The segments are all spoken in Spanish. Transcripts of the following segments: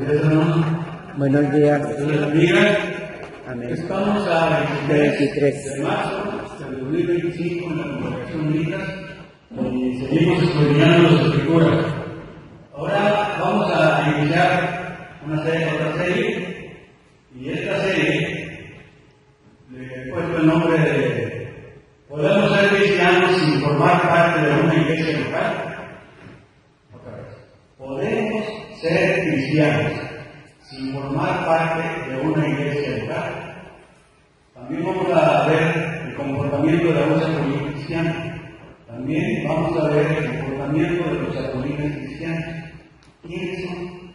días, hermanos. Buenos días. Dios les bendiga. Amén. Estamos a 23 de marzo del 2025 en la Congregación Unida y seguimos estudiando las Escrituras. Ahora vamos a iniciar otra serie, y esta serie le he puesto el nombre de ¿Podemos ser cristianos sin formar parte de una iglesia local? Otra vez. ¿Podemos ser cristianos sin formar parte de una iglesia local? También vamos a ver el comportamiento de la lucha política cristiana. También vamos a ver el comportamiento de los apolistas cristianos. ¿Quiénes son?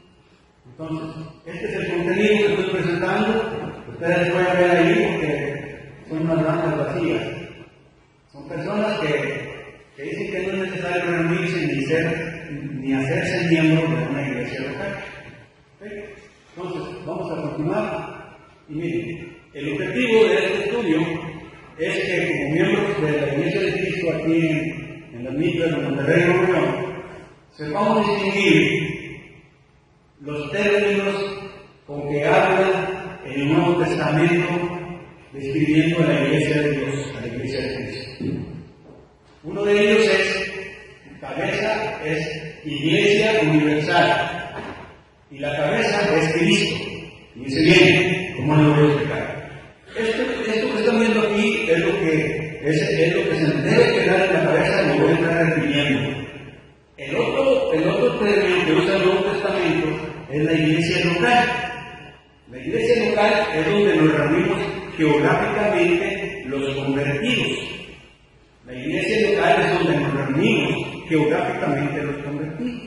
Entonces, este es el contenido que estoy presentando. Ustedes pueden ver ahí porque son unas bancas vacías. Son personas que dicen que no es necesario reunirse ni hacerse miembros de una iglesia local. ¿Okay? Entonces, vamos a continuar. Y miren, el objetivo de este estudio es que como miembros de la Iglesia de Cristo aquí en las Mitras de Monterrey, Nuevo León, sepamos distinguir los términos con que habla el Nuevo Testamento describiendo a la Iglesia de Dios, a la Iglesia de Cristo. Uno de ellos cabeza es Iglesia Universal, y la cabeza es Cristo. Y dice bien, ¿cómo lo voy a explicar? Esto que están viendo aquí es lo que se debe quedar en la cabeza y lo voy a estar refiriendo. El otro término que usa el Nuevo Testamento es la iglesia local. La iglesia local es donde nos reunimos geográficamente los convertidos. La iglesia local es donde nos reunimos geográficamente los convertidos.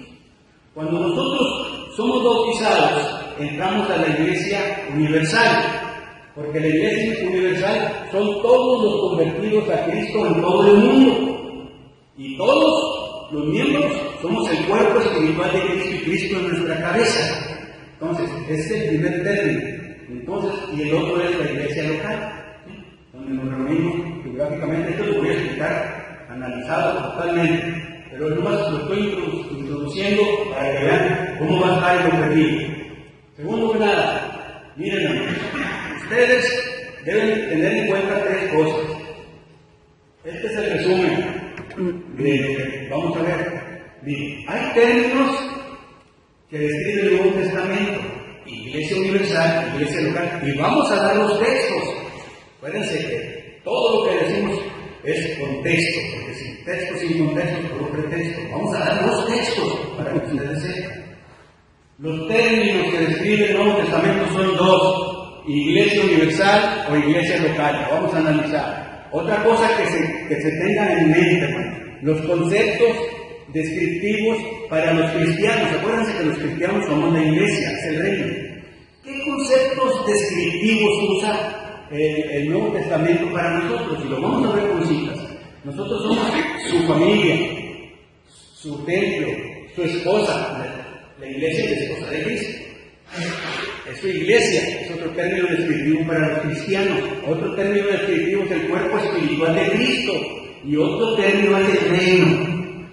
Cuando nosotros somos bautizados, entramos a la iglesia universal, porque la iglesia universal son todos los convertidos a Cristo en todo el mundo, y todos los miembros somos el cuerpo espiritual de Cristo y Cristo en nuestra cabeza. Entonces, ese es el primer término. Entonces, y el otro es la iglesia local, ¿sí? Donde nos reunimos geográficamente. Esto lo voy a explicar analizado totalmente, pero nomás lo estoy introduciendo para que vean cómo va a estar el objetivo. Segundo que nada, miren, ustedes deben tener en cuenta tres cosas. Este es el resumen de lo que vamos a ver. Miren, hay términos que describen el Nuevo Testamento: iglesia universal, iglesia local, y vamos a dar los textos. Acuérdense que todo lo que decimos es contexto, porque sin texto, sin contexto, todo pretexto. Vamos a dar los textos para que ustedes sepan. Los términos que describe el Nuevo Testamento son dos: iglesia universal o iglesia local. Lo vamos a analizar. Otra cosa que se tengan en mente, hermano, los conceptos descriptivos para los cristianos. Acuérdense que los cristianos somos la iglesia, es el reino. ¿Qué conceptos descriptivos usa el Nuevo Testamento para nosotros? Y lo vamos a ver con citas. Nosotros somos su familia, su templo, su esposa. La iglesia es la esposa de Cristo. Es su iglesia, es otro término descriptivo para los cristianos. Otro término descriptivo es el cuerpo espiritual de Cristo. Y otro término es el reino.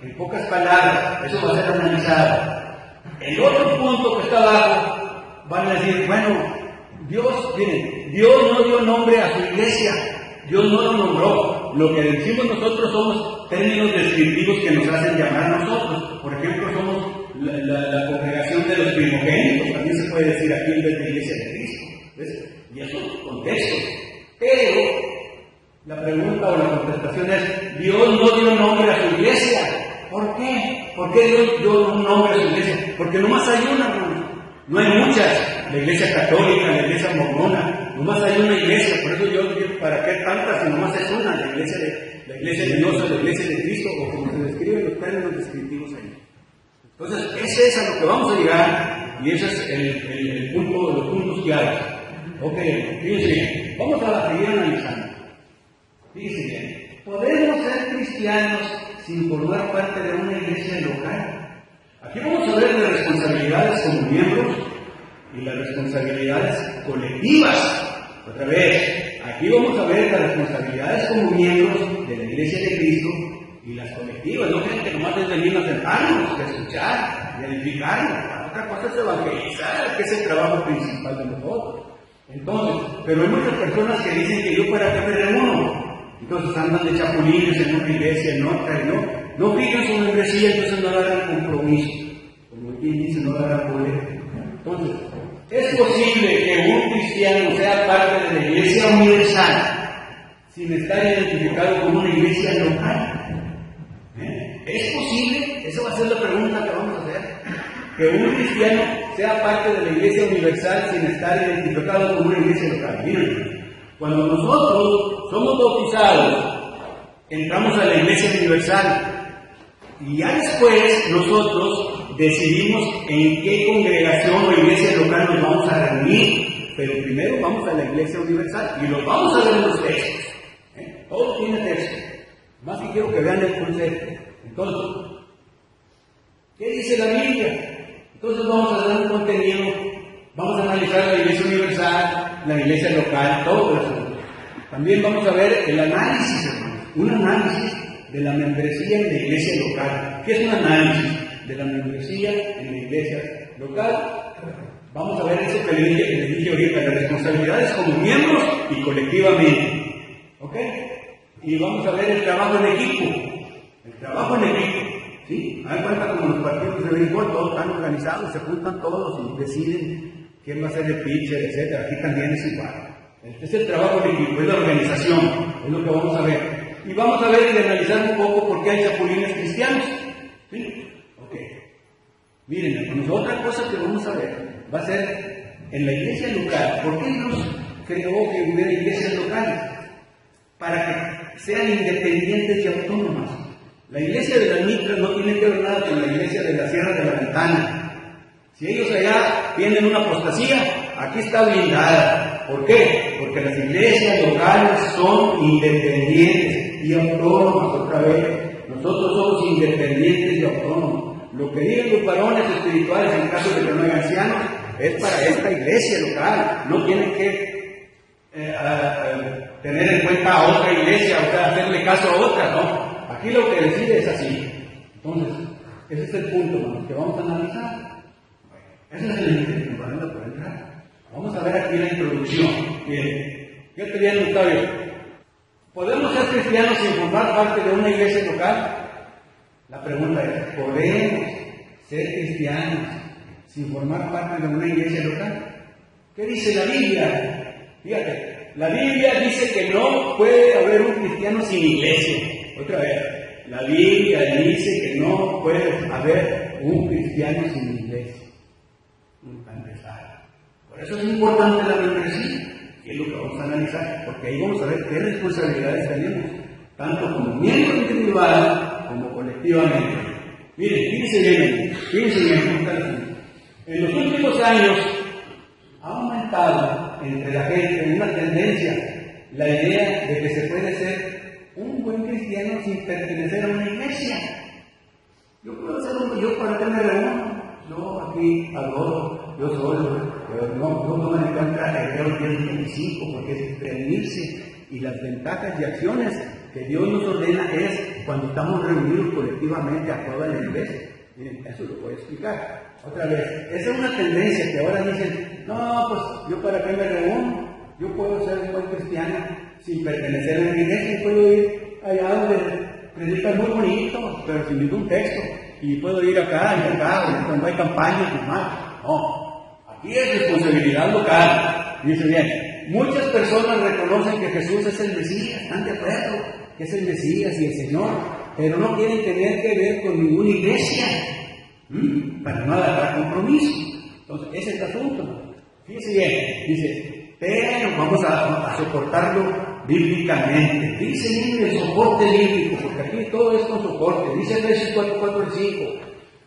En pocas palabras, eso va a ser analizado. El otro punto que está abajo, van a decir, bueno, Dios no dio nombre a su iglesia. Dios no lo nombró. Lo que decimos nosotros somos términos descriptivos que nos hacen llamar a nosotros. Por ejemplo, somos la congregación de los primogénitos, también se puede decir aquí en vez de iglesia de Cristo. ¿Ves? Y eso es un contexto. Pero la pregunta o la contestación es: Dios no dio nombre a su iglesia. ¿Por qué? ¿Por qué Dios dio un nombre a su iglesia? Porque nomás hay una, hermano. No hay muchas. La iglesia católica, la iglesia mormona, nomás hay una iglesia. Por eso yo digo, ¿para qué tantas si nomás es una? La iglesia de Dios o la iglesia de Cristo, o como se describen los términos descriptivos ahí. Entonces, ese es a lo que vamos a llegar, y ese es el punto, los puntos claves. Ok, fíjense bien, vamos a seguir analizando. Fíjense bien, ¿podemos ser cristianos sin formar parte de una iglesia local? Aquí vamos a ver las responsabilidades como miembros y las responsabilidades colectivas. Otra vez, aquí vamos a ver las responsabilidades como miembros de la iglesia de Cristo y las colectivas. No creen que nomás es venir a sentarnos, a escuchar y a edificarnos. otra cosa es evangelizar, que es el trabajo principal de nosotros. Entonces, pero hay muchas personas que dicen que yo para qué me reúno. Entonces andan de chapulines en una iglesia, en otra, y no fijan su membresía, entonces no agarran compromiso. Como quien dice, no agarran poder. Entonces, es posible que un cristiano sea parte de la iglesia universal sin estar identificado como una iglesia local. ¿Es posible? Esa va a ser la pregunta que vamos a hacer. Que un cristiano sea parte de la iglesia universal sin estar identificado como una iglesia local. Miren, cuando nosotros somos bautizados, entramos a la iglesia universal y ya después nosotros decidimos en qué congregación o iglesia local nos vamos a reunir, pero primero vamos a la iglesia universal y los vamos a ver en los textos. Todo tiene texto. Más que quiero que vean el concepto. Entonces, ¿qué dice la Biblia? Entonces vamos a dar un contenido, vamos a analizar la iglesia universal, la iglesia local, todo eso. También vamos a ver el análisis, hermanos, un análisis de la membresía en la iglesia local. ¿Qué es un análisis de la membresía en la iglesia local? Vamos a ver eso que les dije ahorita, las responsabilidades como miembros y colectivamente. ¿Ok? Y vamos a ver el trabajo en equipo. El trabajo en equipo. ¿Sí? Hay cuenta como los partidos de béisbol, todos están organizados, se juntan todos y deciden quién va a ser el pitcher, etc. Aquí también es igual. Este es el trabajo en equipo, es la organización, es lo que vamos a ver. Y vamos a ver y analizar un poco por qué hay chapulines cristianos. ¿Sí? Ok. Miren, hermanos, otra cosa que vamos a ver va a ser en la iglesia local. ¿Por qué Dios creó que hubiera iglesias locales? Para que sean independientes y autónomas. La iglesia de las Mitras no tiene que ver nada con la iglesia de la Sierra de la Ventana. Si ellos allá tienen una apostasía, aquí está blindada. ¿Por qué? Porque las iglesias locales son independientes y autónomas otra vez. Nosotros somos independientes y autónomos. Lo que digan los varones espirituales en caso de que no haya ancianos es para esta iglesia local. No tienen que tener en cuenta a otra iglesia, o sea, hacerle caso a otra, ¿no? Aquí lo que decide es así. Entonces, ese es el punto, hermanos, que vamos a analizar. Esa es la introducción para entrar. Vamos a ver aquí la introducción. Bien, yo te diría, Octavio, ¿podemos ser cristianos sin formar parte de una iglesia local? La pregunta es, ¿podemos ser cristianos sin formar parte de una iglesia local? ¿Qué dice la Biblia? Fíjate, la Biblia dice que no puede haber un cristiano sin iglesia. Otra vez, la Biblia dice que no puede haber un cristiano sin iglesia. Para empezar. Por eso es importante la membresía, que es lo que vamos a analizar, porque ahí vamos a ver qué responsabilidades tenemos, tanto como miembro individual como colectivamente. Miren, fíjense bien, en los últimos años ha aumentado entre la gente una tendencia, la idea de que se puede ser un buen cristiano sin pertenecer a una iglesia. Yo puedo ser yo para qué me reúno. Yo aquí adoro, yo solo, no me encuentra Hebreos 10:25 porque es reunirse y las ventajas y acciones que Dios nos ordena es cuando estamos reunidos colectivamente a toda la iglesia. Miren, eso lo voy a explicar. Otra vez, esa es una tendencia que ahora dicen, no, pues yo para qué me reúno, yo puedo ser un buen cristiano sin pertenecer a una iglesia, puedo ir allá donde predican muy bonito, pero sin ningún texto, y puedo ir acá y acá, cuando hay campañas normal. No, aquí es responsabilidad local. Dice bien, muchas personas reconocen que Jesús es el Mesías, están de acuerdo que es el Mesías y el Señor, pero no quieren tener que ver con ninguna iglesia, para no agarrar compromiso. Entonces, ese es el asunto. Fíjese bien, dice, pero vamos a soportarlo bíblicamente. Dice bien el soporte bíblico, porque aquí todo es con soporte. Dice Efesios 4:5.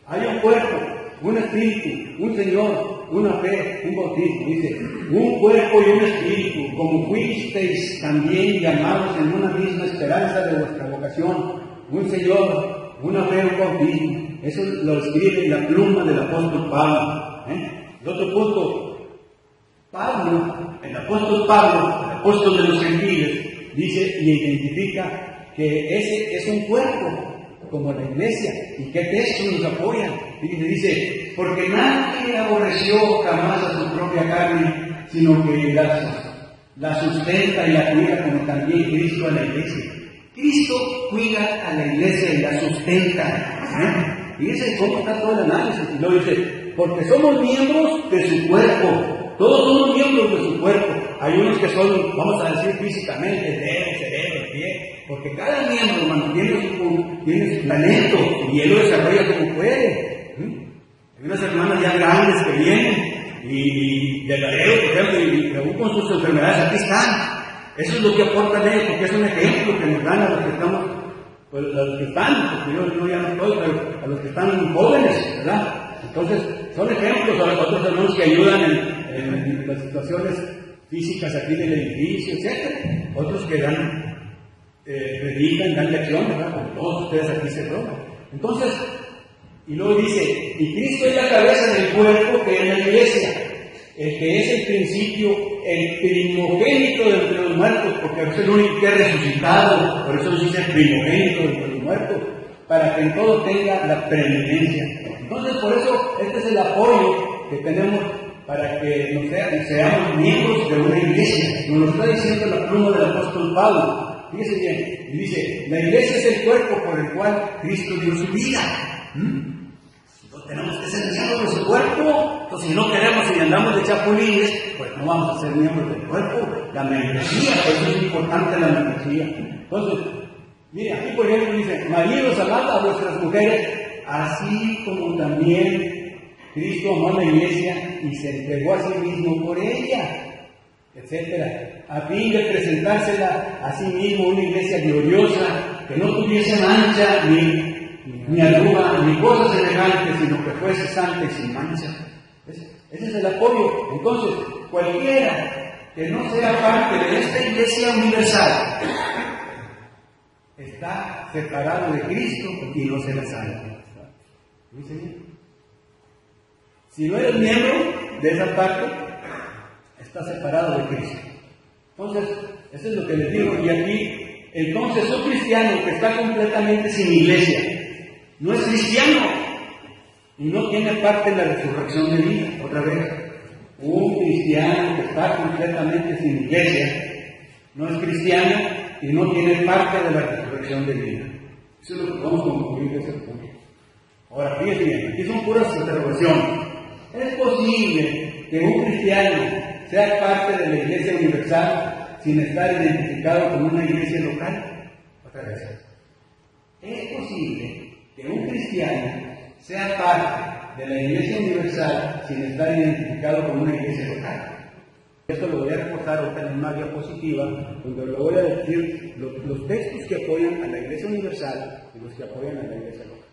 Hay un cuerpo, un espíritu, un Señor, una fe, un bautismo. Dice, un cuerpo y un espíritu, como fuisteis también llamados en una misma esperanza de vuestra vocación. Un Señor, una fe, un bautismo. Eso lo escribe en la pluma del apóstol Pablo. El otro punto, Pablo, el apóstol Pablo, el apóstol de los gentiles, dice y identifica que ese es un cuerpo. como la iglesia. ¿Y qué textos nos apoyan? Dice, porque nadie aborreció jamás a su propia carne, sino que la sustenta y la cuida, como también Cristo a la iglesia. Cristo cuida a la iglesia y la sustenta. Fíjense cómo está todo el análisis. Y luego dice, porque somos miembros de su cuerpo. Todos somos miembros de su cuerpo. Hay unos que son, vamos a decir físicamente, dedo, cerebro, pie, porque cada miembro, hermano, tiene su talento y él lo desarrolla como puede. Hay unas hermanas ya grandes que vienen y de Laredo, por ejemplo, y aún con sus enfermedades, aquí están. Eso es lo que aportan ellos, porque es un ejemplo que nos dan a los que estamos, pues a los que están, porque yo ya no estoy, pero a los que están jóvenes, ¿verdad? Entonces, son ejemplos a otros hermanos que ayudan en las situaciones físicas aquí del edificio, etc. Otros que predican, dan lección, ¿verdad? Como todos ustedes aquí se drogan. Entonces, y luego dice, y Cristo es la cabeza del cuerpo que es la iglesia, el que es el principio, el primogénito de entre los muertos, porque es el único que ha resucitado, por eso nos dice primogénito de entre los muertos, para que en todo tenga la preeminencia. Entonces, por eso, este es el apoyo que tenemos para que seamos miembros de una iglesia. Nos lo está diciendo la pluma del apóstol Pablo. Fíjese bien, y dice, la iglesia es el cuerpo por el cual Cristo dio su vida. Entonces tenemos que ser miembros de su cuerpo. Entonces, si no queremos y andamos de chapulines, pues no vamos a ser miembros del cuerpo. La membresía, por eso es importante la membresía. Entonces, mire, aquí por ejemplo dice, maridos, amad a vuestras mujeres, así como también Cristo amó a la iglesia y se entregó a sí mismo por ella, etcétera, a fin de presentársela a sí mismo una iglesia gloriosa, que no tuviese mancha, ni arruga, ni cosa semejante, sino que fuese santa y sin mancha. Ese es el apoyo. Entonces, cualquiera que no sea parte de esta iglesia universal está separado de Cristo y no será salvo. Si no eres miembro de esa parte, estás separado de Cristo. Entonces, eso es lo que les digo. Y aquí, entonces, un cristiano que está completamente sin iglesia, no es cristiano y no tiene parte en la resurrección de vida. Otra vez, un cristiano que está completamente sin iglesia, no es cristiano y no tiene parte de la resurrección de vida. Eso es lo que vamos a concluir de ese punto. Ahora, fíjense bien, aquí son puras interrogaciones. ¿Es posible que un cristiano sea parte de la iglesia universal sin estar identificado con una iglesia local? Otra vez. ¿Es posible que un cristiano sea parte de la iglesia universal sin estar identificado con una iglesia local? Esto lo voy a reportar ahorita en una diapositiva, donde lo voy a decir los textos que apoyan a la iglesia universal y los que apoyan a la iglesia local.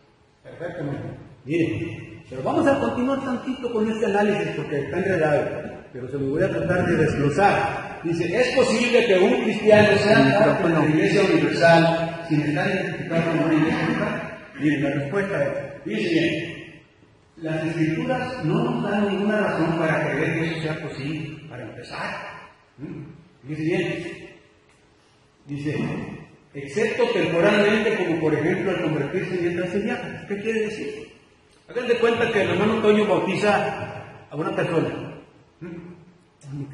Perfectamente. Miren, pero vamos a continuar tantito con este análisis porque está enredado, pero se lo voy a tratar de desglosar. Dice, ¿es posible que un cristiano sea parte de la iglesia universal sin estar identificado con una iglesia local? Miren, la respuesta es, fíjense bien, las escrituras no nos dan ninguna razón para creer que eso sea posible, para empezar. Fíjense bien, dice, excepto temporalmente, como por ejemplo al convertirse mientras se viaja. ¿Qué quiere decir? Hagan de cuenta que el hermano Toño bautiza a una persona.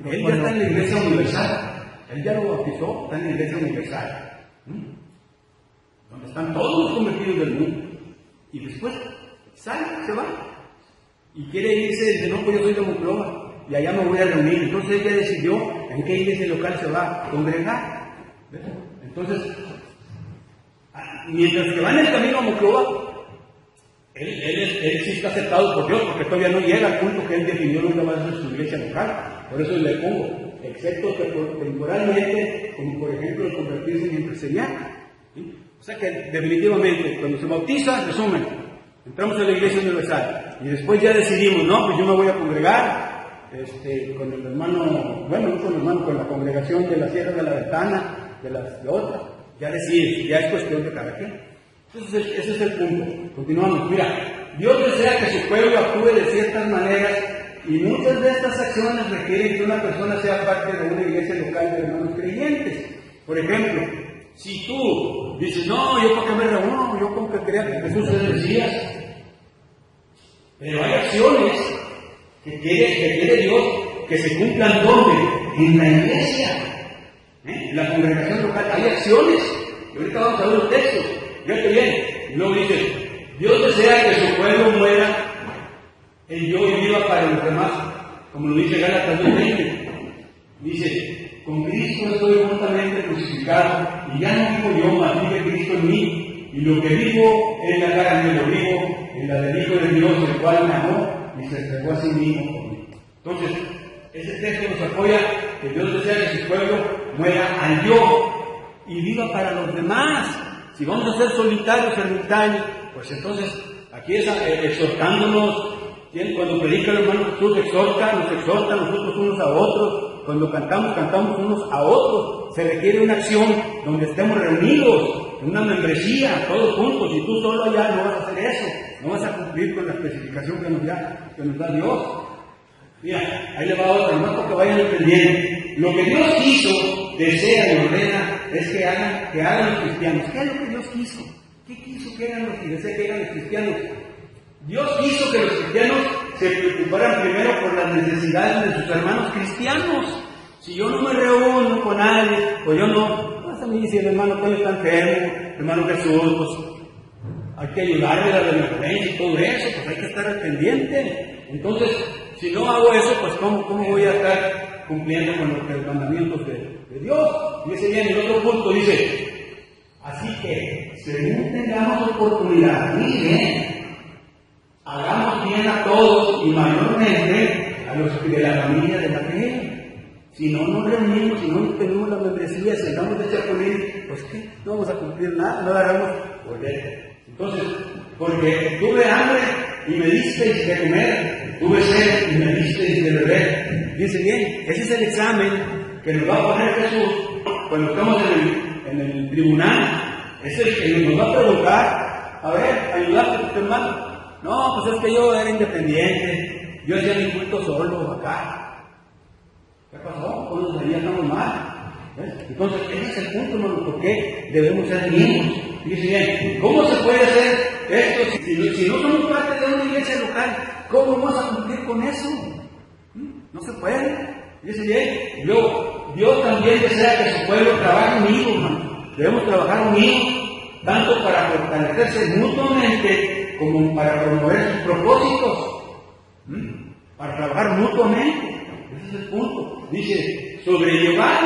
Él ya está en la iglesia universal. Él ya lo bautizó, está en la iglesia universal. Donde están todos los convertidos del mundo. Y después sale, se va. Y quiere irse, dice, no, pues yo soy de Monclova y allá me voy a reunir. Entonces ella decidió en qué iglesia local se va a congregar. Entonces, mientras que va en el camino a Monclova, él sí está aceptado por Dios, porque todavía no llega al punto que él definió nunca más en su iglesia local. Por eso le pongo, excepto que temporalmente, como por ejemplo el convertirse mientras se viaja. ¿Sí? O sea que definitivamente, cuando se bautiza, resumen, entramos a la iglesia universal y después ya decidimos, no, pues yo me voy a congregar con el hermano, bueno, no con el hermano, con la congregación de la Sierra de la Ventana, de otra. Ya decides, ya es cuestión de cada quien. Entonces, ese es el punto. Continuamos. Mira, Dios desea que su pueblo actúe de ciertas maneras y muchas de estas acciones requieren que una persona sea parte de una iglesia local de hermanos creyentes. Por ejemplo, Si tú dices, no, yo para qué me reúno, yo con que crea que Jesús es el Mesías. Pero hay acciones que quiere Dios que se cumplan ¿dónde? En la iglesia, en la congregación local. Hay acciones. Y ahorita vamos a ver los textos. Fíjate bien. Y luego dice, Dios desea que su pueblo muera en yo y viva para los demás. Como lo dice Gálatas 2:20. Dice, con Cristo estoy juntamente crucificado, y ya no vivo yo, mas vive Cristo en mí, y lo que vivo en la carne lo vivo en la del Hijo de Dios, el cual me amó y se entregó a sí mismo por mí. Entonces, ese texto nos apoya que Dios desea que su pueblo muera al yo y viva para los demás. Si vamos a ser solitarios, ermitaños, pues entonces aquí es exhortándonos. Cuando predica el hermano Jesús, nos exhorta a nosotros unos a otros. Cuando cantamos unos a otros. Se requiere una acción donde estemos reunidos, en una membresía, todos juntos. Y tú solo allá no vas a hacer eso, no vas a cumplir con la especificación que nos da Dios. Mira, ahí le va otra, no porque vayan entendiendo. Lo que Dios quiso, desea y ordena es que hagan los cristianos. ¿Qué es lo que Dios quiso? ¿Qué quiso que hagan los cristianos? Dios quiso que los cristianos se preocuparan primero por las necesidades de sus hermanos cristianos. Si yo no me reúno con alguien, pues yo no, pues a mí si el hermano Toño está enfermo, hermano Jesús, pues hay que ayudarle a la delincuencia y todo eso, pues hay que estar al pendiente. Entonces, si no hago eso, pues ¿cómo voy a estar cumpliendo con los mandamientos de Dios? Dice bien, el otro punto dice, así que, según tengamos oportunidad, miren, hagamos bien a todos y mayormente a los de la familia de la fe. Si no nos reunimos, si no tenemos la membresía, si andamos de chapulín, pues ¿qué? No vamos a cumplir nada, no la hagamos volver. Entonces, porque tuve hambre y me disteis de comer, tuve sed y me disteis de beber. Dice bien, ese es el examen que nos va a poner Jesús cuando estamos en el tribunal. Es el que nos va a preguntar, a ver, ayudaste a tu hermano. No, pues es que yo era independiente, yo hacía mi culto solo acá. ¿Qué pasó? Pues ahí estamos mal. ¿Ves? Entonces, ese es el punto, hermano, ¿por qué debemos ser miembros? Dice bien, ¿cómo se puede hacer esto si no somos parte de una iglesia local? ¿Cómo vamos a cumplir con eso? No se puede. Dice bien, Dios también desea que su pueblo trabaje unido, hermano. Debemos trabajar unidos, tanto para fortalecerse mutuamente como para promover sus propósitos. Para trabajar mutuamente. Ese es el punto. Dice, sobrellevar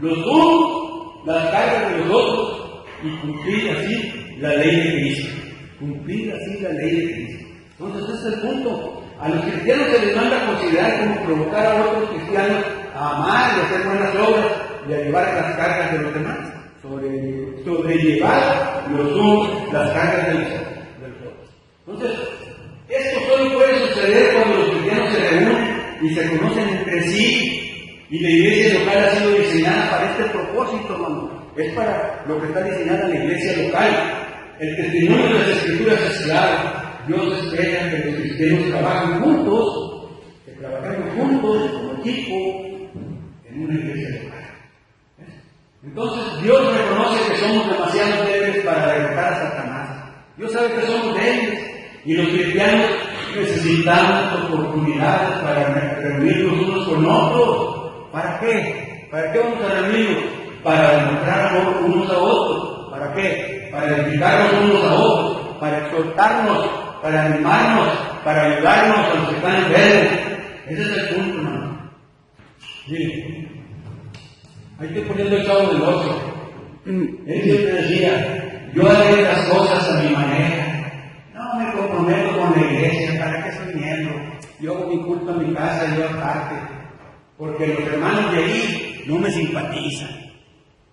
los unos las cargas de los otros y cumplir así la ley de Cristo. Cumplir así la ley de Cristo. Entonces ese es el punto. A los cristianos se les manda a considerar como provocar a otros cristianos a amar y a hacer buenas obras y a llevar las cargas de los demás. Sobrellevar los unos las cargas de los otros. Entonces, esto solo puede suceder cuando los cristianos se reúnen y se conocen entre sí, y la iglesia local ha sido diseñada para este propósito, hermano. Es para lo que está diseñada la iglesia local. El testimonio de las Escrituras es claro. Dios espera que los cristianos trabajen juntos, que trabajemos juntos como equipo en una iglesia local. Entonces Dios reconoce que somos demasiado débiles para derrotar a Satanás. Dios sabe que somos débiles y los cristianos necesitamos oportunidades para reunirnos unos con otros. ¿Para qué? ¿Para qué vamos a reunirnos? Para demostrar amor unos a otros. ¿Para qué? Para edificarnos unos a otros, para exhortarnos, para animarnos, para ayudarnos a los que están enfermos. Ese es el punto, hermano. Miren, ahí estoy poniendo el Chavo del Ocho. Él siempre decía, yo haré las cosas a mi manera. No me comprometo con la iglesia, ¿para qué soy miembro? Yo hago mi culto en mi casa, yo aparte. Porque los hermanos de ahí no me simpatizan.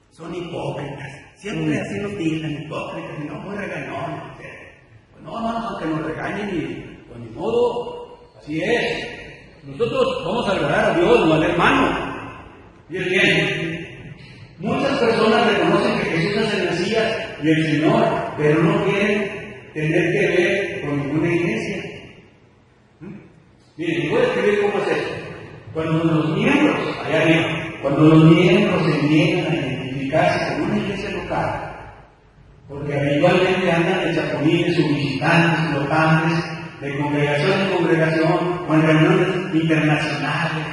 Son hipócritas. Siempre así nos tildan, hipócritas, y no muy regalones. Pues no, hermanos, aunque nos regañen, y pues ni modo, así es. Nosotros vamos a adorar a Dios, no al hermano. Y es bien. Muchas personas reconocen que Jesús es el Mesías y el Señor, pero no quieren tener que ver con ninguna iglesia. Miren, voy a escribir cómo es esto. Cuando los miembros, allá arriba, cuando los miembros se niegan a identificar identificarse con una iglesia local, porque habitualmente andan de chapulines o visitantes, flotantes, de congregación en congregación, o en reuniones internacionales,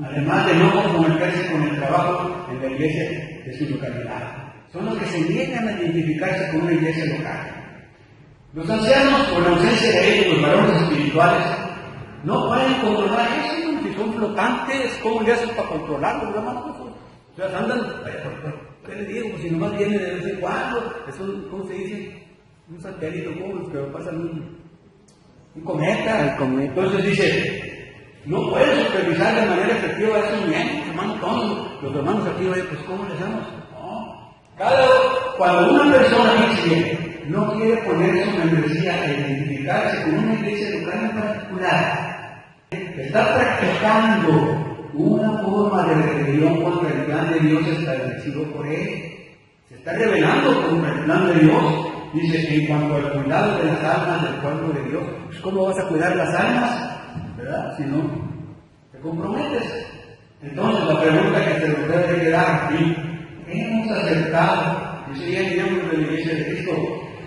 además de no comprometerse con el trabajo en la iglesia de su localidad. Son los que se niegan a identificarse con una iglesia local. Los ancianos, por la ausencia de ellos, los varones espirituales, no pueden controlar eso. Si son flotantes, ¿cómo le hacen para controlarlos, hermanos? O sea, andan, ¿qué les digo? Pues si nomás viene de vez en cuando, es un, ¿cómo se dice? Un satélite, ¿cómo? Que pasa un cometa. El cometa. Entonces dice, no pueden supervisar de manera efectiva a esos miembros, hermanos, todos los hermanos aquí, oye, pues ¿cómo le hacemos? No. Cuando una persona dice, no quiere poner su membresía e identificarse con una iglesia local en particular, está practicando una forma de rebelión contra el plan de Dios establecido por él. Se está rebelando contra el plan de Dios. Dice, en cuanto al cuidado de las almas del pueblo de Dios, pues ¿cómo vas a cuidar las almas? ¿Verdad? Si no te comprometes. Entonces la pregunta que se nos debe quedar aquí, hemos aceptado, dice ya miembros de la Iglesia de Cristo,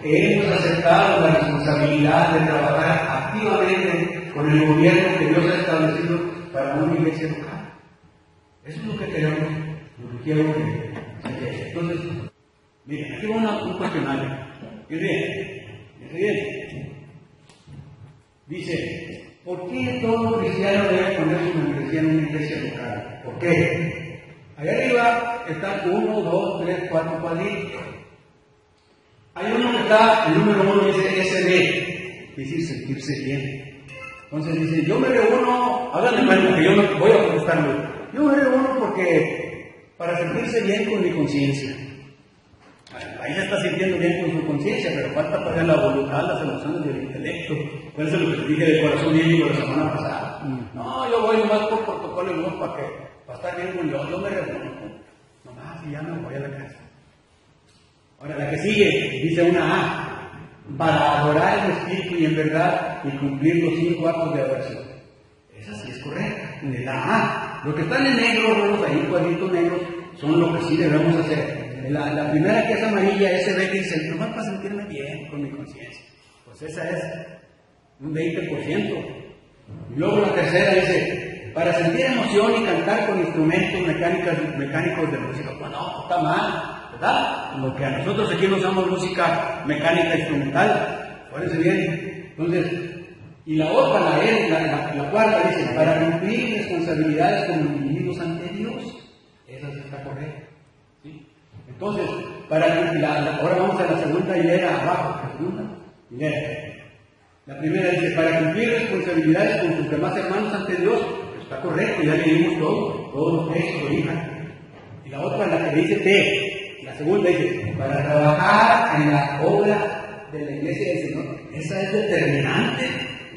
hemos aceptado la responsabilidad de trabajar activamente con el gobierno que Dios ha establecido para una iglesia local. Eso es lo que queremos, lo que quiero que se quede. Entonces, miren, aquí va un cuestionario. Bien. Dice, ¿por qué todo cristiano debe poner su membresía en una iglesia local? ¿Por qué? Allá arriba están 1, 2, 3, 4 cuadritos. Hay uno que está, el número 1 dice SD, es decir, sentirse bien. Entonces dice, yo me reúno, háganme cuenta que yo me voy a contestarlo. Yo me reúno porque para sentirse bien con mi conciencia. Ahí se está sintiendo bien con su conciencia, pero falta poner la voluntad, las emociones y el intelecto. Por eso lo que te dije de corazón bíblico la semana pasada. No, yo voy nomás por protocolo y no para estar bien con Dios. Yo me reúno nomás y ya me voy a la casa. Ahora, la que sigue, dice una A, para adorar el Espíritu y en verdad y cumplir los 5 actos de adoración. Esa sí es correcta, de la A. Lo que están en negro, hermanos, ahí cuadritos negros, son lo que sí debemos hacer. La primera que es amarilla, ese ve que dice, nomás para sentirme bien con mi conciencia. Pues esa es un 20%. Y luego la tercera dice, para sentir emoción y cantar con instrumentos mecánicos de música. Pues no, está mal, ¿verdad? Lo que a nosotros aquí nos damos música mecánica instrumental, parece bien. Entonces, y la otra, la cuarta dice, para cumplir responsabilidades como individuos ante Dios. Esa sí está correcta. ¿Sí? Entonces, ahora vamos a la segunda hilera abajo. La segunda hilera. La primera dice, para cumplir responsabilidades con sus demás hermanos ante Dios. Está correcto, ya leímos todos los textos originales. Y la otra, la que dice T. La segunda dice, para trabajar en la obra de la iglesia del Señor. Esa es determinante.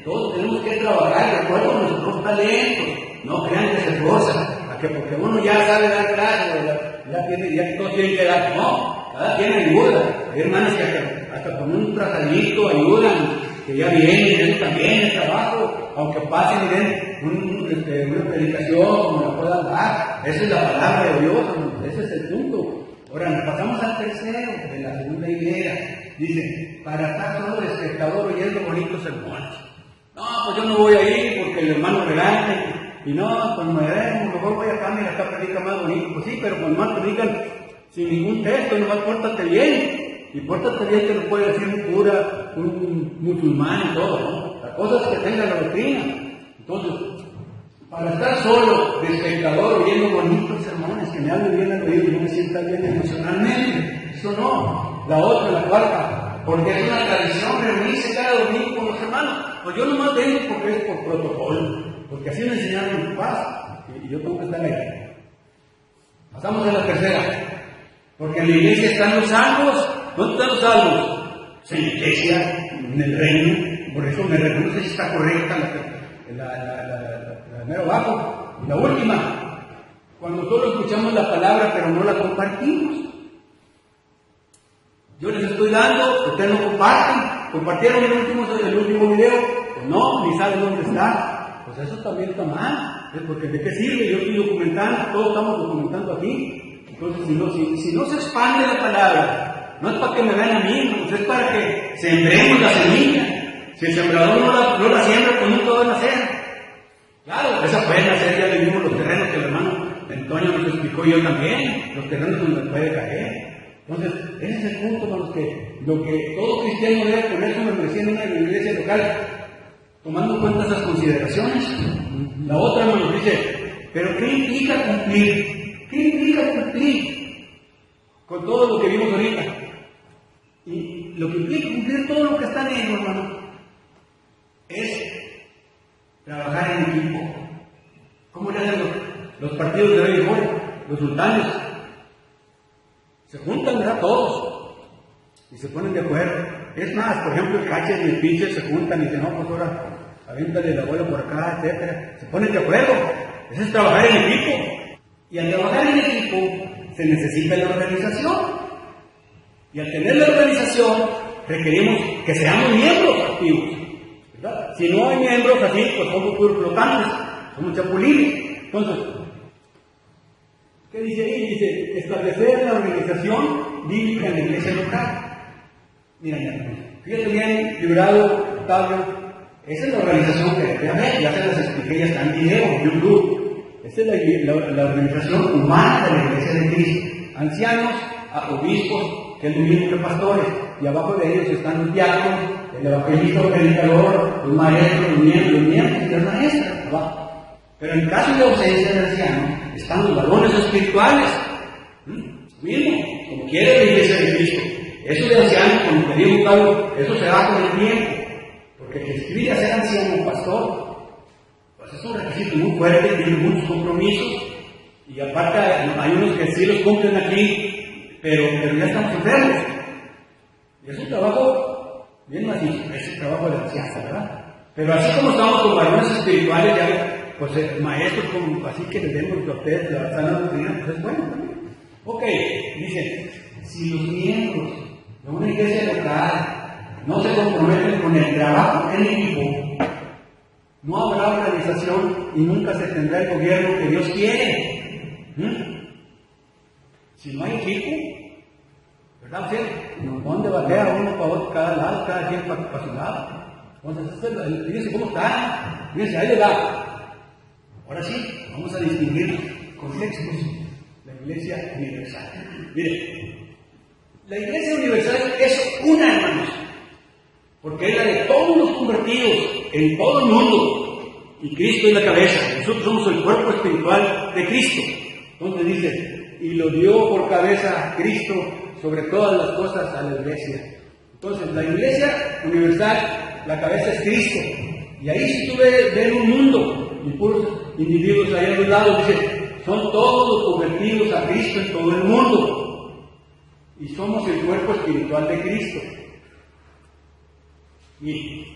Todos tenemos que trabajar de acuerdo a nuestros talentos. No crean que se esfuerzan. Porque uno ya sabe dar clases, ya todos tienen que dar. No, cada quien ayuda. Hay hermanos que hasta con un tratadito ayudan, que ya vienen también el trabajo, aunque pasen y den una predicación como la puedan dar. Esa es la palabra de Dios, ese es el punto. Ahora nos pasamos al tercero de la segunda hilera. Dice, para estar solo de espectador oyendo bonitos sermones. No, pues yo no voy a ir porque el hermano regaña. Y no, pues me ven, mejor voy acá, mira, acá predica más bonito. Pues sí, pero cuando más predican sin ningún texto, nomás pórtate bien. Y pórtate bien que lo puede decir un cura, un musulmán y todo, ¿no? La cosa es que tenga la doctrina. Entonces, para estar solo de espectador oyendo bonitos sermones, que me hablen bien al oído y yo me sienta bien emocionalmente. Eso no. La otra, la cuarta, porque es una tradición reunirse cada domingo con los hermanos. Pues yo nomás vengo porque es por protocolo. Porque así me enseñaron mis papás, y yo tengo que estar ahí. Pasamos a la tercera. Porque en la iglesia están los salvos. ¿Dónde están los salvos? En la iglesia, en el reino. Por eso me reconoce si está correcta la mero abajo. Y la última, cuando solo escuchamos la palabra pero no la compartimos. Yo les estoy dando, ustedes no comparten. ¿Compartieron el último video? Pues no, ni saben dónde está. Pues eso también está mal, porque ¿de qué sirve? Yo estoy documentando, todos estamos documentando aquí, Entonces, si no se expande la palabra, no es para que me vean a mí, pues es para que sembremos la semilla. Si el sembrador no la siembra, pues nunca va a nacer. Claro, esa puede nacer, ya vivimos los terrenos que el hermano Antonio nos explicó, yo también, los terrenos donde puede caer. Entonces, ese es el punto con lo que todo cristiano debe poner su membresía en una iglesia local, tomando en cuenta esas consideraciones. La otra nos dice, pero ¿qué implica cumplir? ¿Qué implica cumplir con todo lo que vimos ahorita? Y lo que implica cumplir todo lo que está en ello, hermano, es trabajar en equipo. ¿Cómo le hacen los partidos de béisbol, los sultanes? Se juntan, ¿verdad? Todos y se ponen de acuerdo. Es más, por ejemplo, el catcher y el pitcher se juntan y dicen, no, pues ahora aviéntale la bola por acá, etcétera. Se ponen de acuerdo. Eso es trabajar en equipo. Y al trabajar en equipo se necesita la organización. Y al tener la organización requerimos que seamos miembros activos, ¿verdad? Si no hay miembros así, pues somos puros flotantes, somos chapulines. Entonces, ¿qué dice ahí? Dice, establecer la organización bíblica en la iglesia local. Mira, fíjate bien, librado, Octavio, esa es la organización que debe haber, ya se las expliqué, ya está en video, en YouTube. Esa es la organización humana de la iglesia de Cristo. Ancianos, obispos, que es lo mismo que pastores, y abajo de ellos están los diáconos, el evangelista, el predicador, los maestros, los miembros y las maestras, ¿verdad? Pero en caso de ausencia de ancianos, están los varones espirituales. Mismo, como quiere la iglesia de Cristo. Eso de ancianos, como te digo, Pablo, eso se da con el tiempo. Porque el que escribe a ser anciano o pastor, pues es un requisito muy fuerte, tiene muchos compromisos. Y aparte hay unos que sí los cumplen aquí, pero ya estamos enfermos. Y es un trabajo bien macizo, es el trabajo de la anciana, ¿verdad? Pero así como estamos con varones espirituales, ya pues maestros como así que les demos a ustedes la sana doctrina, pues es bueno también. Ok, dice, si los miembros de una iglesia local no se comprometen con el trabajo en equipo, no habrá organización y nunca se tendrá el gobierno que Dios quiere. Si no hay equipo, ¿verdad? ¿Dónde batea uno para otro, cada lado, cada quien para su lado? Entonces, fíjense cómo está, fíjense, ahí le va. Ahora sí, vamos a distinguir contextos. La iglesia universal. Mire, la iglesia universal es una, hermanos, porque es la de todos los convertidos en todo el mundo. Y Cristo es la cabeza. Nosotros somos el cuerpo espiritual de Cristo. Entonces dice, y lo dio por cabeza a Cristo sobre todas las cosas a la iglesia. Entonces, la iglesia universal, la cabeza es Cristo. Y ahí si tú ves un mundo y puros individuos ahí a los lados, dice, son todos los convertidos a Cristo en todo el mundo. Y somos el cuerpo espiritual de Cristo. Y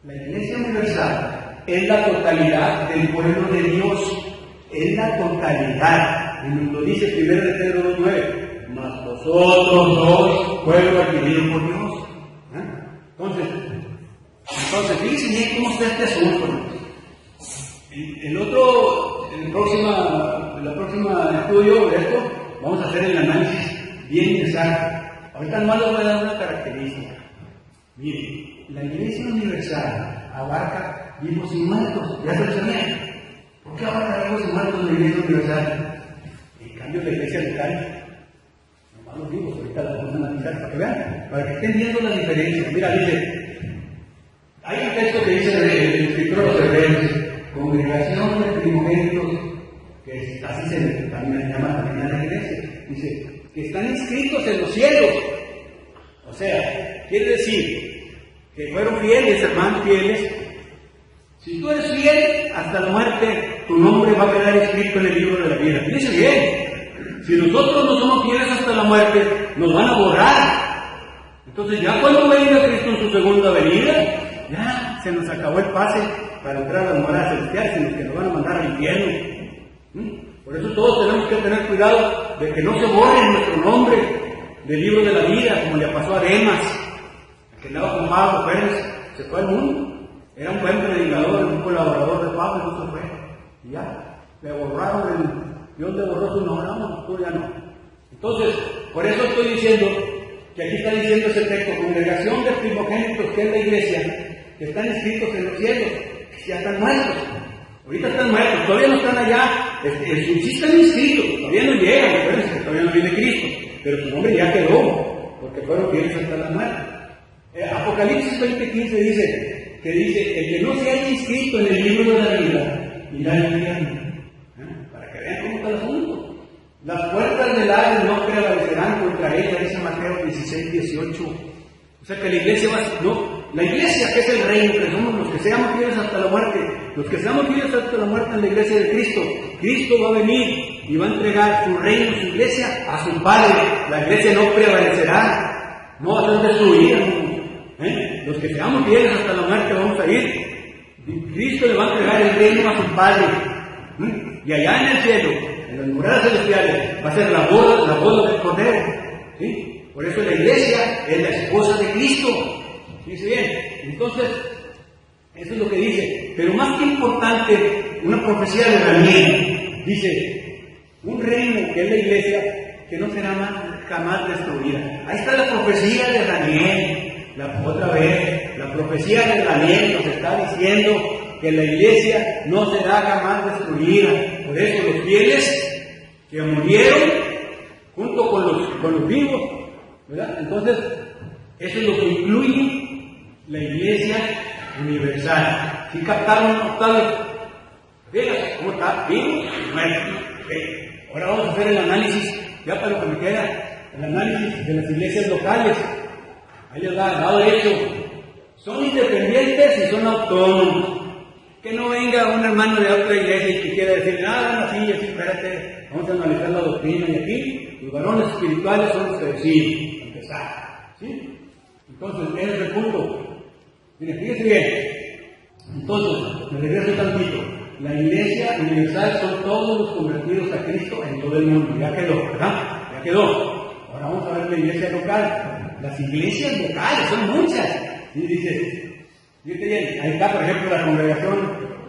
la iglesia universal es la totalidad del pueblo de Dios. Es la totalidad. Y nos lo dice 1 Pedro 2:9. Mas vosotros sois pueblo adquirido por Dios. Entonces, fíjense bien cómo está este asunto. El próximo estudio de esto, vamos a hacer el análisis bien necesario. Ahorita nomás les voy a dar una característica. Miren, la iglesia universal abarca vivos y muertos. ¿Ya se lo sabían? ¿Por qué abarca vivos y muertos la iglesia universal? En cambio, la iglesia local, nomás los vivos, ahorita la vamos a analizar para que vean, para que estén viendo la diferencia. Mira, dice, hay un texto que dice el escritor de los Hebreos, congregación de primogénitos, que así se también llama también a la iglesia, dice, que están inscritos en los cielos. O sea, quiere decir que fueron fieles, hermanos fieles. Si tú eres fiel hasta la muerte, tu nombre va a quedar escrito en el libro de la vida. Dice bien, si nosotros no somos fieles hasta la muerte, nos van a borrar. Entonces ya cuando venga Cristo en su segunda venida, ya se nos acabó el pase para entrar a las moradas celestiales, sino que nos van a mandar al infierno. Por eso todos tenemos que tener cuidado de que no se borre nuestro nombre del libro de la vida, como le pasó a Demas, que andaba con Pablo Pérez, se fue al mundo. Era un buen predicador, un colaborador de Pablo, no se fue. Y ya, le borraron Dios le borró su nombre, no, tú ya no. Entonces, por eso estoy diciendo que aquí está diciendo ese texto, congregación de primogénitos que es la iglesia, que están inscritos en los cielos, que ya están muertos. Ahorita están muertos, todavía no están allá, sí están inscritos, todavía no llegan, acuérdense que todavía no viene Cristo, pero su nombre ya quedó, porque fueron fieles hasta la muerte. Apocalipsis 20:15 dice, el que no se haya inscrito en el libro de la vida, irá al infierno. Para que vean cómo está el asunto. Las puertas del Hades no prevalecerán contra ella, dice Mateo 16:18. O sea que la iglesia la iglesia que es el reino, que somos los que seamos fieles hasta la muerte, los que seamos fieles hasta la muerte en la iglesia de Cristo, Cristo va a venir y va a entregar su reino, su iglesia, a su Padre. La iglesia no prevalecerá, no va a ser destruida. Los que seamos fieles hasta la muerte vamos a ir. Cristo le va a entregar el reino a su Padre. Y allá en el cielo, en las moradas celestiales, va a ser la boda del Cordero. ¿Sí? Por eso la iglesia es la esposa de Cristo. Dice bien, entonces, eso es lo que dice. Pero más que importante, una profecía de Daniel. Dice, un reino que es la iglesia, que no será jamás destruida. Ahí está la profecía de Daniel. Otra vez, la profecía de Daniel nos está diciendo que la iglesia no será jamás destruida. Por eso los fieles que murieron junto con los vivos, ¿verdad? Entonces, eso es lo que incluye la iglesia universal. ¿Sí captaron, Octavio? Fíjate, ¿cómo está? ¿Vivo? Bueno, ahora vamos a hacer el análisis, ya para lo que me queda, el análisis de las iglesias locales. Ahí les da, dado hecho, son independientes y son autónomos. Que no venga un hermano de otra iglesia y que quiera decir, nada, así, espérate, vamos a analizar la doctrina y aquí, los varones espirituales son los que deciden, empezar. ¿Sí? Entonces, ese es el punto. Miren, fíjense bien. Entonces, me regreso tantito. La iglesia universal son todos los convertidos a Cristo en todo el mundo. Ya quedó, ¿verdad? Ya quedó. Ahora vamos a ver la iglesia local. Las iglesias locales son muchas. Y dice, fíjate bien, ahí está, por ejemplo, la congregación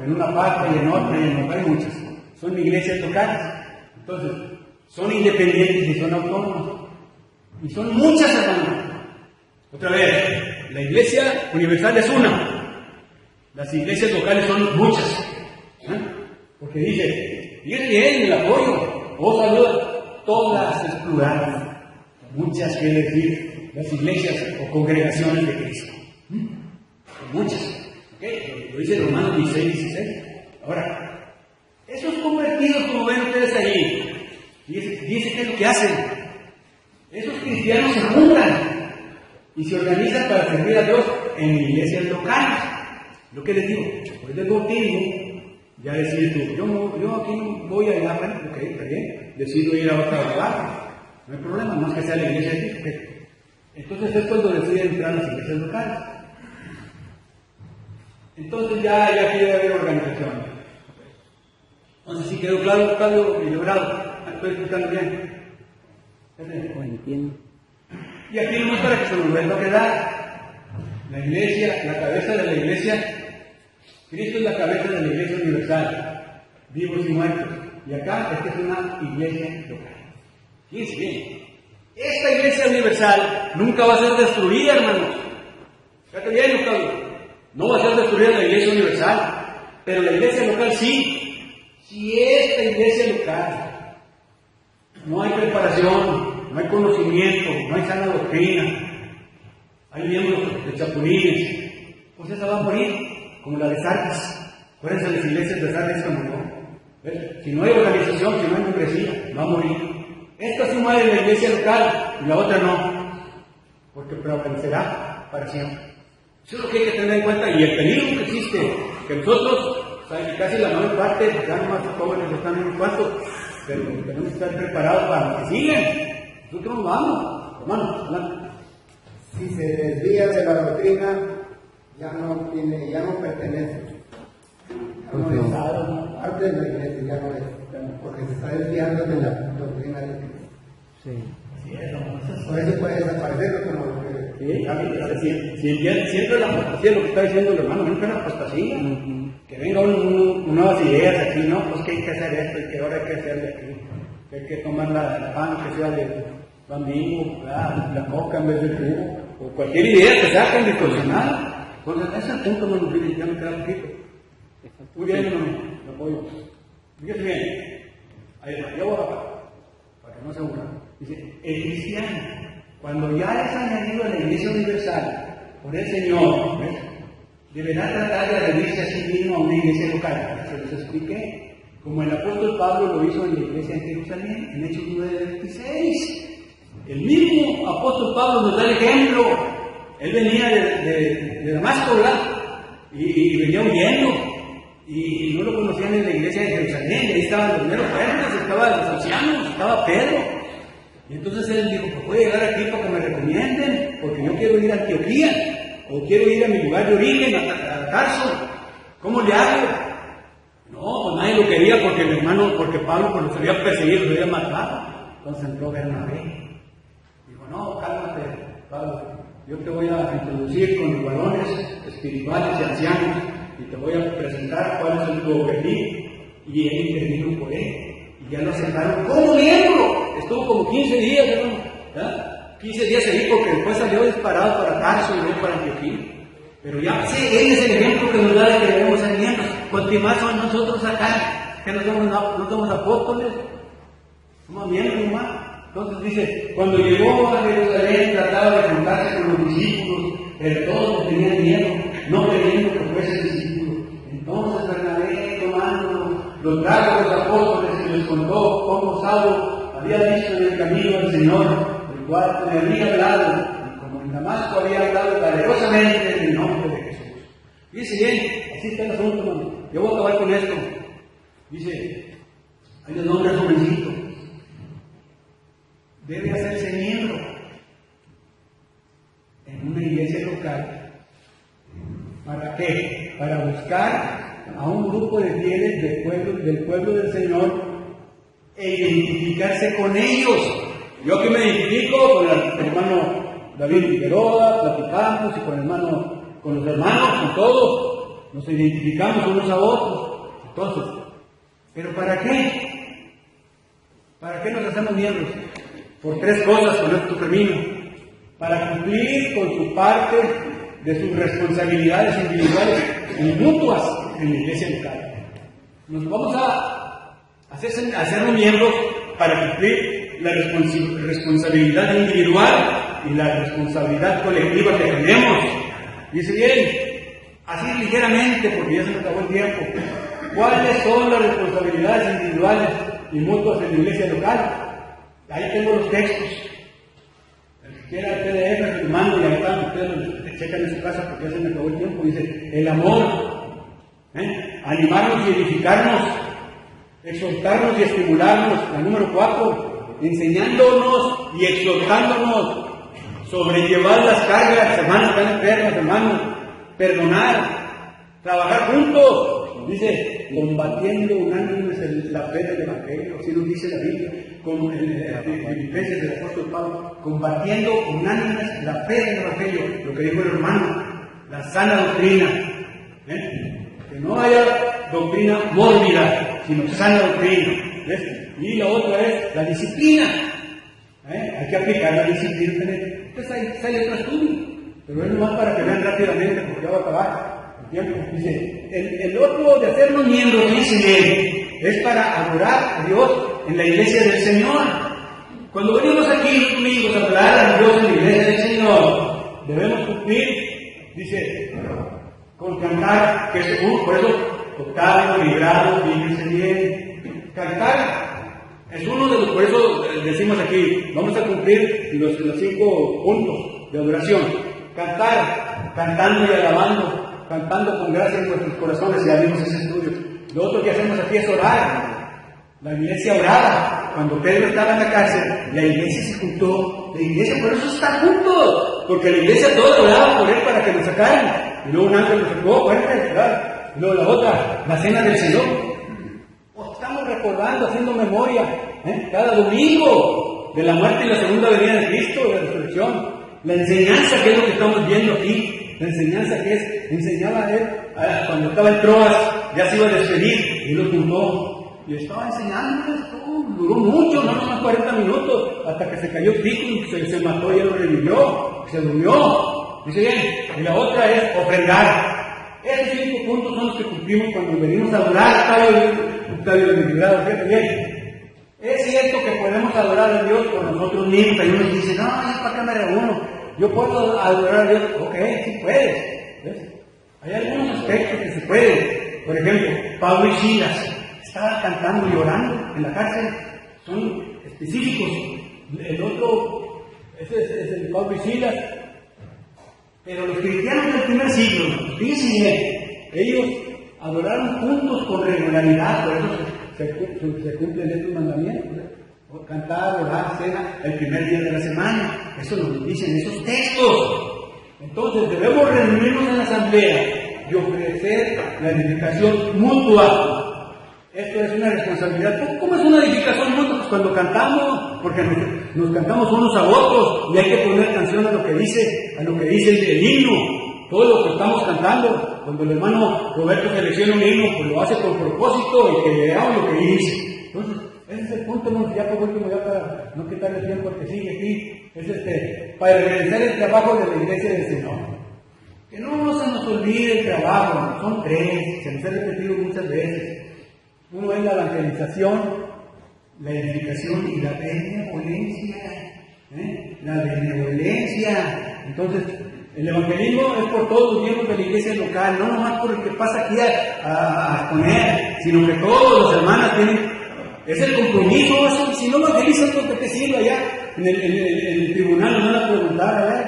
en una parte y en otra y en otra, hay muchas. Son iglesias locales. Entonces, son independientes y son autónomos. Y son muchas, hermanos. Otra vez, la iglesia universal es una. Las iglesias locales son muchas. Porque dice, fíjate bien, el apoyo, saluda, todas es plural. Muchas quiere decir las iglesias o congregaciones de Cristo. Muchas. ¿Okay? Lo dice Romanos 16:16. Ahora, esos convertidos, como ven ustedes ahí, dice que es lo que hacen. Esos cristianos se juntan y se organizan para servir a Dios en iglesias locales. Lo que les digo, después del bautismo, ya decides tú, yo aquí no voy allá, bueno, ok, está bien, decido ir a otra lugar. No hay problema, más que sea la iglesia de Cristo. Entonces es cuando deciden entrar a las iglesias locales. Entonces ya aquí debe haber organización. Entonces si quedó claro, Octavio, y logrado. Estoy explicando bien. Entiendo. Y aquí nomás para que se nos vuelva a quedar. La iglesia, la cabeza de la iglesia, Cristo es la cabeza de la iglesia universal, vivos y muertos. Y acá, esta es una iglesia local. Fíjense bien, esta iglesia universal nunca va a ser destruida, hermanos. Fíjate bien, Octavio. No va a ser destruida la iglesia universal, pero la iglesia local sí. Si esta iglesia local no hay preparación, no hay conocimiento, no hay sana doctrina, hay miembros de chapulines, pues esa va a morir, como la de Sardis. Acuérdense, las iglesias de Sardis como no. Si no hay organización, si no hay membresía, va a morir. Esta sí muere en la iglesia local y la otra no, porque prevalecerá para siempre. Eso es lo que hay que tener en cuenta y el peligro que existe, que nosotros, casi la mayor parte, ya no más jóvenes están en un cuarto, pero tenemos que estar preparados para que sigan. Nosotros nos vamos, hermano, adelante. Si se desvía de la doctrina, ya no pertenece. Ya no es parte de la iglesia, ya no es, porque se está desviando de la doctrina de Cristo. Sí. Por eso puede desaparecer como lo que... Si entra la apostasía, lo que está diciendo el hermano, entra la apostasía. Que venga una nueva nuevas ideas aquí, ¿no? Pues que hay que hacer esto y que ahora hay que hacerle aquí. Que hay que tomar la pan que sea de bambino, la coca en vez de jugo, o cualquier idea que sacan distorsionada. Entonces, ese es el punto, no nos olviden, ya me queda un poquito. Muy bien, hermano, lo apoyo. Fíjese bien, ahí va, ya voy a bajar, para que no se aburra. Dice, el cristiano, cuando ya es añadido a la iglesia universal por el Señor, ¿ves? Deberá tratar de adherirse a sí mismo a una iglesia local. Se los expliqué, como el apóstol Pablo lo hizo en la iglesia en Jerusalén, en Hechos 9:26. El mismo apóstol Pablo nos da el ejemplo. Él venía de Damasco, ¿verdad? Y venía huyendo. Y no lo conocían en la iglesia de Jerusalén. Ahí estaban los primeros fuertes, estaban los ancianos, estaba Pedro. Y entonces él dijo, pues voy a llegar aquí para que me recomienden, porque yo quiero ir a Antioquía, o quiero ir a mi lugar de origen, a Tarso. ¿Cómo le hago? No, pues nadie lo quería porque mi hermano, porque Pablo pues, los había perseguido, los había matado. Entonces entró Bernabé. Dijo, no, cálmate, Pablo. Yo te voy a introducir con los varones espirituales y ancianos y te voy a presentar cuál es tu objetivo. Y él intervino por él. Y ya lo aceptaron como miembro. Estuvo como 15 días, hermano. ¿Ya? 15 días ahí porque después salió disparado para Tarso y luego para Antioquía. Pero ya, sí, él es el ejemplo que nos da de que debemos ser miembros. Cuanto más son nosotros acá, que no somos apóstoles, somos miembros nomás. Entonces dice, cuando llegó a Jerusalén trataba de juntarse con los discípulos, pero todos tenían miedo, no queriendo que fuese discípulo. Entonces Bernabé, tomando los trajo a los apóstoles y les contó cómo Saulo había visto en el camino al Señor, el cual le había hablado, y como en Damasco había hablado valerosamente en el nombre de Jesús. Dice bien, así está el asunto, hermano. Yo voy a acabar con esto. Dice, hay un nombre jovencito. Debe hacerse miembro en una iglesia local. ¿Para qué? Para buscar a un grupo de fieles del pueblo del Señor e identificarse con ellos. Yo que me identifico con el hermano David Figueroa, platicamos, y con los hermanos, con todos, nos identificamos unos a otros. Entonces, ¿pero para qué? ¿Para qué nos hacemos miembros? Por tres cosas, con esto termino. Para cumplir con su parte de sus responsabilidades individuales y mutuas en la iglesia local. Nos vamos a hacernos miembros para cumplir la responsabilidad individual y la responsabilidad colectiva que tenemos. Dice bien, así ligeramente, porque ya se me acabó el tiempo, ¿cuáles son las responsabilidades individuales y mutuas en la iglesia local? Ahí tengo los textos. El que quiera el PDF, el mando, y ahí están, ustedes checan en su casa porque ya se me acabó el tiempo. Dice, el amor, animarnos y edificarnos, exhortarnos y estimularnos. La número 4, enseñándonos y exhortándonos, sobrellevar las cargas, hermanos que están enfermos, hermanos, perdonar, trabajar juntos. Dice, combatiendo unánimes la fe del Evangelio, así nos dice la Biblia, como en Filipenses del apóstol Pablo, combatiendo unánimes la fe del Evangelio, lo que dijo el hermano, la sana doctrina, que no haya doctrina mórbida, sino sana doctrina. ¿Ves? Y la otra es la disciplina. Hay que aplicar la disciplina. Entonces ahí sale otro estudio, pero es nomás para que vean rápidamente, porque ya va a acabar. Dice, el otro de hacernos miembros, dice él, es para adorar a Dios en la iglesia del Señor. Cuando venimos aquí los domingos a adorar a Dios en la iglesia del Señor, debemos cumplir, dice, con cantar, que es por eso, octavo, vibrado, fíjense bien. Cantar es uno de los, por eso decimos aquí, vamos a cumplir los 5 puntos de adoración. Cantar, cantando y alabando, cantando con gracia en nuestros corazones, ya vimos ese estudio. Lo otro que hacemos aquí es orar. La iglesia oraba. Cuando Pedro estaba en la cárcel, la iglesia se juntó. La iglesia, por eso está juntos, porque la iglesia toda oraba por él para que lo sacaran. Y luego un ángel lo sacó, ¿verdad? Y luego la otra, la cena del Señor. Estamos recordando, haciendo memoria, cada domingo de la muerte y la segunda venida de Cristo, de la resurrección. La enseñanza, que es lo que estamos viendo aquí. la enseñanza que es, enseñaba a él, cuando estaba en Troas, ya se iba a despedir, y lo juntó, y estaba enseñándoles, duró mucho, no nomás 40 minutos, hasta que se cayó pico y se mató y él lo revivió, se durmió. Dice bien, y la otra es ofrendar. Esos 5 puntos son los que cumplimos cuando venimos a adorar, Octavio Librado, fíjate bien. Es cierto que podemos adorar a Dios por nosotros mismos. Hay unos que dicen, no, ¿yo para qué me reúno? Yo puedo adorar a Dios. Ok, sí puedes. ¿Ves? Hay algunos aspectos que se pueden. Por ejemplo, Pablo y Silas estaban cantando y orando en la cárcel. Son específicos. El otro, ese es el Pablo y Silas. Pero los cristianos del primer siglo, fíjense bien, ellos adoraron juntos con regularidad, por eso se cumplen estos mandamientos, cantar, orar, cena, el primer día de la semana, eso nos dicen esos textos. Entonces debemos reunirnos en la asamblea y ofrecer la edificación mutua. Esto es una responsabilidad. ¿Cómo es una edificación mutua? Pues cuando cantamos, porque nos cantamos unos a otros y hay que poner canción a lo que dice el himno. Todo lo que estamos cantando, cuando el hermano Roberto selecciona un himno, pues lo hace con propósito y que leamos lo que dice. Entonces, ese es el punto, ya por último, ya para no quitarle tiempo al que sigue aquí, es para realizar el trabajo de la iglesia del Señor. Que no se nos olvide el trabajo, son 3, se nos ha repetido muchas veces. Uno es la evangelización, la edificación y la benevolencia. La benevolencia. Entonces, el evangelismo es por todos los miembros de la iglesia local, no nomás por el que pasa aquí a exponer, sino que todos los hermanos tienen, es el compromiso. Eso, si no evangelizan, ¿por qué sirve allá en el tribunal? Nos van a preguntar, a ver,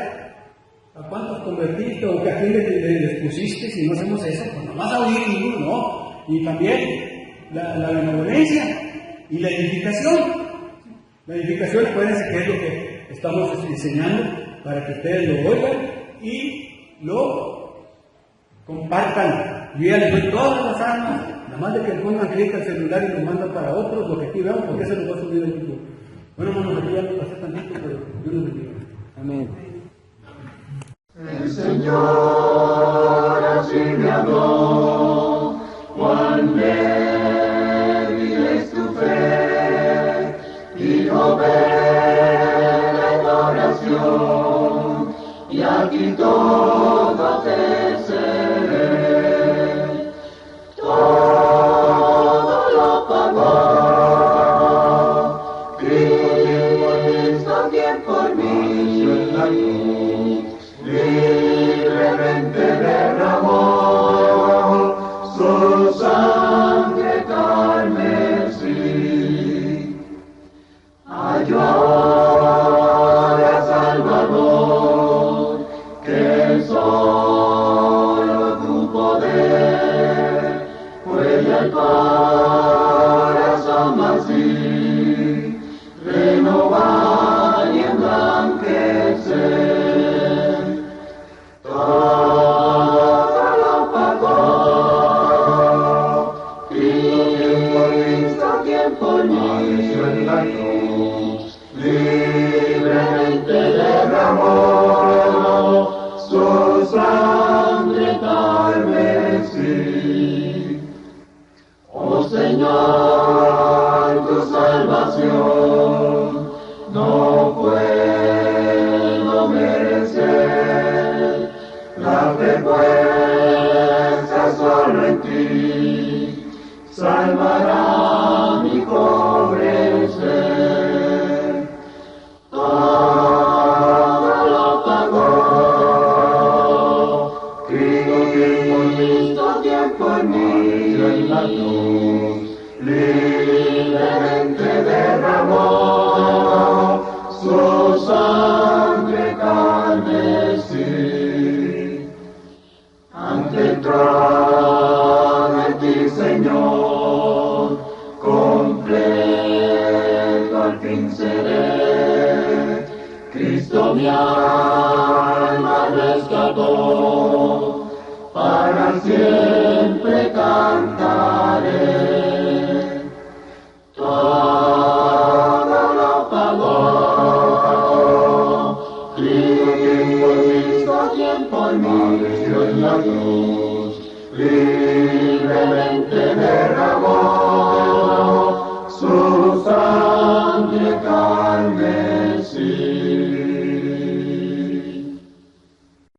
¿a cuántos convertiste o que a quién les pusiste? Si no hacemos eso, pues nomás a oír ninguno, no. Y también la benevolencia y la edificación. La edificación, acuérdense que es lo que estamos enseñando para que ustedes lo oigan y lo compartan. Yo ya les doy todas las armas, nada más de que le pongan clic al celular y lo mandan para otros, lo que aquí vean, porque se lo va a subir en YouTube. Bueno, hermanos, aquí ya no pasé tantito, pero Dios los bendiga. Amén. El Señor así me habló, Juan, débil es tu fe, hijo, ven en oración, y aquí todo te seré. Todo lo pagó Cristo quien por mí en la cruz libremente derramó su sangre carmesí. Halló ahora Salvador, que solo tu poder puede al corazón así renovar y emblanquecer. Todo lo pagó Cristo quien por mí en la cruz libremente derramó su sangre carmesí. Oh Señor, tu salvación no puedo merecer, la fe puesta solo en ti salvará mi pobre ser. Todo lo pagó Cristo quien por mí en la cruz libremente derramó su sangre carmesí. Ante el trono de ti, Señor, completo al fin seré. Cristo mi alma rescató, para siempre cantaré. Todo lo pagó Cristo quien por mí ofreció en la cruz, libremente derramó su sangre carmesí.